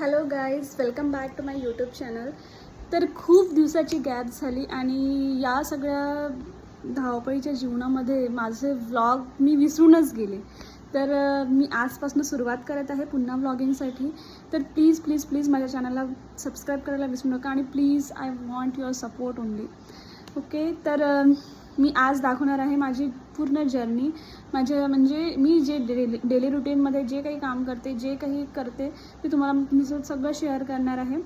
Hello guys, welcome back to my YouTube channel. तर खूप दिवसाची गॅप झाली आणि या सगळ्या धावपळीच्या जीवनामध्ये माझे व्लॉग मी विसरूनच गेले. तर मी आजपासून सुरुवात करत आहे पुन्हा व्लॉगिंगसाठी. तर प्लीज प्लीज प्लीज माझ्या चॅनलला सबस्क्राईब करायला विसरू नका आणि please I want your support only. Okay, तर मी आज दाखवणार आहे माझी पूर्ण जर्नी. माझे म्हणजे मी जे डेली रुटीनमध्ये जे काही काम करते, जे काही करते ते तुम्हाला मी सगळं शेअर करणार आहे.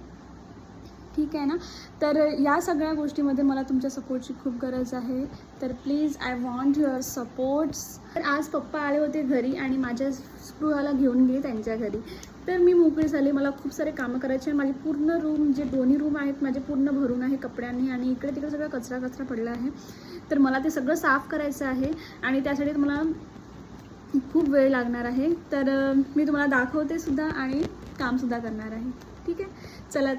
ठीक आहे ना. तर या सगळ्या गोष्टीमध्ये मला तुमच्या सपोर्टची खूप गरज आहे. तर please I want your supports. तर आज पप्पा आले होते घरी आणि माझ्या स्पृहाला घेऊन गेले त्यांच्या घरी. तर मी मोकळी झाली. मला खूप सारे कामं करायचे. माझी पूर्ण रूम, जे दोन्ही रूम आहेत माझे, पूर्ण भरून आहे कपड्यांनी आणि इकडे तिकडे सगळं कचरा पडला आहे. तर मला ते सगळं साफ करायचं आहे आणि त्यासाठी मला खूप वेळ लागणार आहे. तर मी तुम्हाला दाखवते सुद्धा आणि कामसुद्धा करणार आहे. ठीक आहे, चला.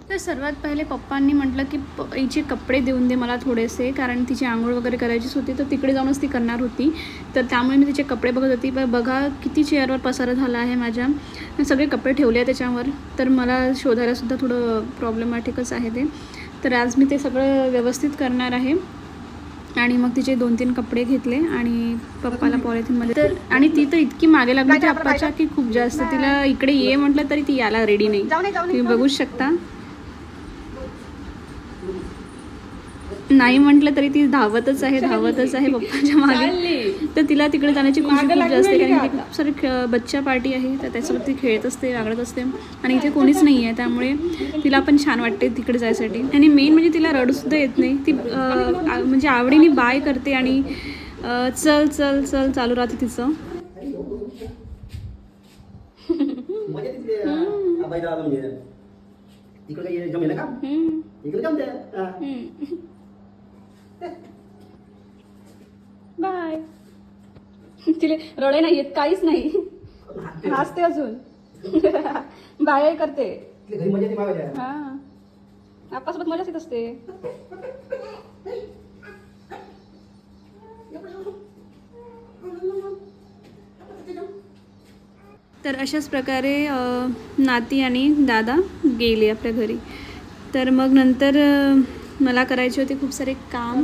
तर सर्वात पहिले पप्पांनी म्हटलं की हिचे कपडे देऊन दे मला थोडेसे, कारण तिची आंघोळ वगैरे करायचीच होती. तर तिकडे जाऊनच ती करणार होती. तर त्यामुळे मी तिचे कपडे बघत होती. पण बघा किती चेअरवर पसारा झाला आहे माझ्या. सगळे कपडे ठेवले आहे त्याच्यावर. तर मला शोधायलासुद्धा थोडं प्रॉब्लेमॅटिकच आहे ते. तर आज मी ते सगळं व्यवस्थित करणार आहे आणि मग तिचे 2-3 कपडे घेतले आणि पप्पाला पॉलिथिनमध्ये. तर आणि ती तर इतकी मागे लागली होती आप्पाच्या की खूप जास्त. तिला इकडे ये म्हटलं तरी ती यायला रेडी नाही. तुम्ही बघूच शकता. नाही म्हटलं तरी ती धावतच आहे पप्पाच्या मागे. तर तिला तिकडे जाण्याची खुशी खूप जास्त आहे, कारण की खूप सारे बच्चा पार्टी आहे. तर त्याच्यासोबत ती खेळत असते, वागडत असते आणि इथे कोणीच नाही आहे. त्यामुळे तिला पण छान वाटते तिकडे जायसाठी. आणि मेन म्हणजे तिला रडूसुद्धा येत नाही. ती म्हणजे आवडीने बाय करते आणि चल चल चल चालू राहते तिचं. बाय. तिला रडे नाही येत, काहीच नाही. हसते अजून. बाय करते. हा, आप्पासोबत मजाच येत असते. तर अशाच प्रकारे नाती आणि दादा गेले आपल्या घरी. तर मग नंतर मला करायचे होते खूप सारे काम.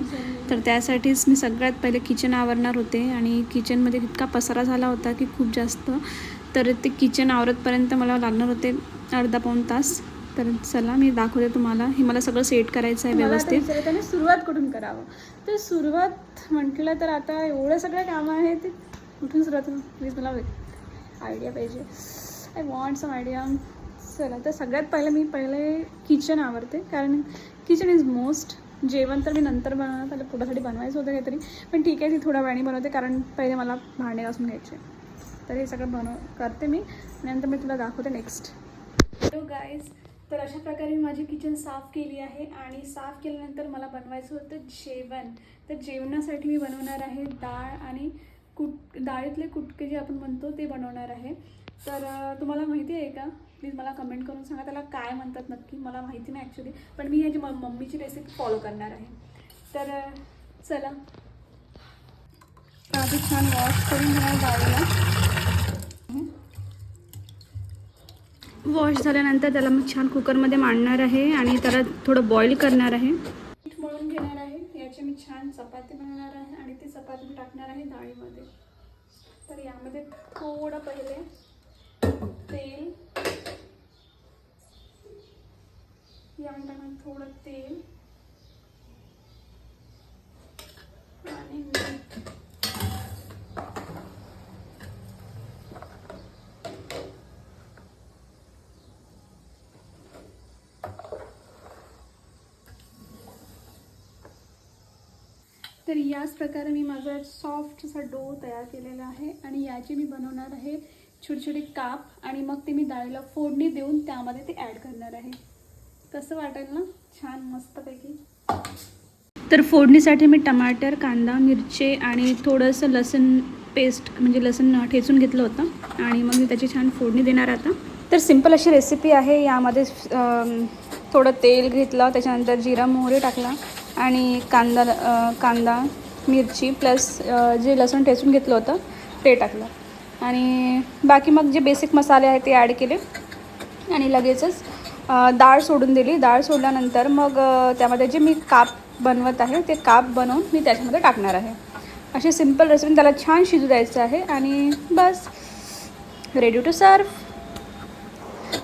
तर त्यासाठीच मी सगळ्यात पहिले किचन आवरणार होते आणि किचनमध्ये इतका पसारा झाला होता की खूप जास्त. तर ते किचन आवरतपर्यंत मला लागणार होते अर्धा-पाऊण तास. तर चला मी दाखवते तुम्हाला. हे मला सगळं सेट करायचं आहे व्यवस्थित. त्याने सुरुवात कुठून करावं. तर सुरुवात म्हटलं तर आता एवढं सगळं कामं आहे ते कुठून सुरुवात. प्लीज मला आयडिया पाहिजे. I want some idea. चला, तर सगळ्यात पहिले किचन आवरते, कारण किचन इज मोस्ट. जेवण तर मी नंतर बनवणार, त्याला पोटासाठी बनवायचं होतं काहीतरी. पण ठीक आहे, ती थोड्या वेळाने बनवते, कारण पहिले मला भांडे घासून घ्यायचे. तर हे सगळं करते मी आणि नंतर मी तुला दाखवते नेक्स्ट. हॅलो गाईज, तर अशा प्रकारे मी माझी किचन साफ केली आहे आणि साफ केल्यानंतर मला बनवायचं होतं जेवण. तर जेवणासाठी मी बनवणार आहे डाळ आणि डाळीतले कुटके जे आपण म्हणतो ते बनवणार आहे. तर तुम्हाला माहिती आहे का? प्लीज मला कमेंट करून सांगा त्याला काय म्हणतात नक्की. मला माहिती नाही ॲक्च्युली, पण मी ह्याची मम्मीची रेसिपी फॉलो करणार आहे. तर चला, आधी छान वॉश करून घेणार डाळीला. वॉश झाल्यानंतर त्याला मग छान कुकरमध्ये मांडणार आहे आणि त्याला थोडं बॉईल करणार आहे. पीठ मळून घेणार आहे. याची मी छान चपाती बनवणार आहे आणि ती चपाती टाकणार आहे डाळीमध्ये. तर यामध्ये थोडं पहिले तेल, यामध्ये थोडं तेल आणि मीठ. तर याच प्रकारे मी माझा सॉफ्ट असा डो तयार केलेला आहे आणि याची मी बनवणार आहे छोटे छोटे काप आणि मग ते मी डाळीला फोडणी देऊन त्यामध्ये ते ॲड करणार आहे. कसं वाटेल ना, छान मस्तपैकी. तर फोडणीसाठी मी टमाटर, कांदा, मिरची आणि थोडंसं लसूण पेस्ट म्हणजे लसूण ठेचून घेतलं होतं आणि मग मी त्याची छान फोडणी देणार आता. तर सिंपल अशी रेसिपी आहे. यामध्ये थोडं तेल घेतलं, त्याच्यानंतर जिरा मोहरी टाकला आणि कांदा मिरची प्लस जे लसूण ठेचून घेतलं होतं ते टाकलं आणि बाकी मग जे बेसिक मसाले आहेत ते ॲड केले आणि लगेचच डाळ सोडून दिली. डाळ सोडल्यानंतर मग त्यामध्ये जे मी काप बनवत आहे ते काप बनवून मी त्याच्यामध्ये टाकणार आहे. अशी सिंपल रेसिपी, त्याला छान शिजू द्यायचं आहे आणि बस रेडी टू सर्व.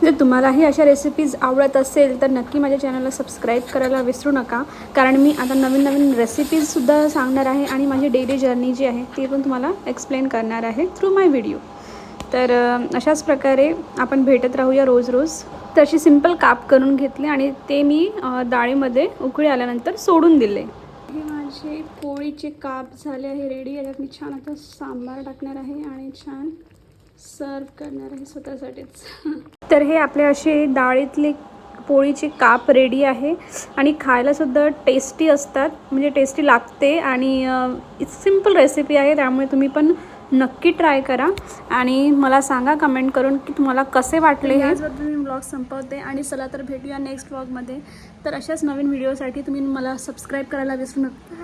जर तुम्हालाही अशा रेसिपीज आवडत असेल तर नक्की माझ्या चॅनलला सबस्क्राईब करायला विसरू नका, कारण मी आता नवीन नवीन रेसिपीजसुद्धा सांगणार आहे आणि माझी डेली जर्नी जी आहे ती पण तुम्हाला एक्सप्लेन करणार आहे थ्रू माय व्हिडिओ. तर अशाच प्रकारे आपण भेटत राहूया रोज रोज. तर अशी सिंपल काप करून घेतले आणि ते मी डाळीमध्ये उकळी आल्यानंतर सोडून दिले. हे माझे पोळीचे काप झाले आहे रेडी. याच्यात मी छान आता सांबार टाकणार आहे आणि छान सर्व करणार आहे स्वतःसाठीच. तर हे आपले असे डाळीतले पोळीचे काप रेडी आहे आणि खायलासुद्धा टेस्टी असतात, म्हणजे टेस्टी लागते आणि सिंपल रेसिपी आहे, त्यामुळे तुम्ही पण नक्की ट्राय करा आणि मला सांगा कमेंट करून की तुम्हाला कसे वाटले. याचबद्दल मी ब्लॉग संपवते आणि चला तर भेटूया नेक्स्ट ब्लॉगमध्ये. तर अशाच नवीन व्हिडिओसाठी तुम्ही मला सबस्क्राईब करायला विसरू नका.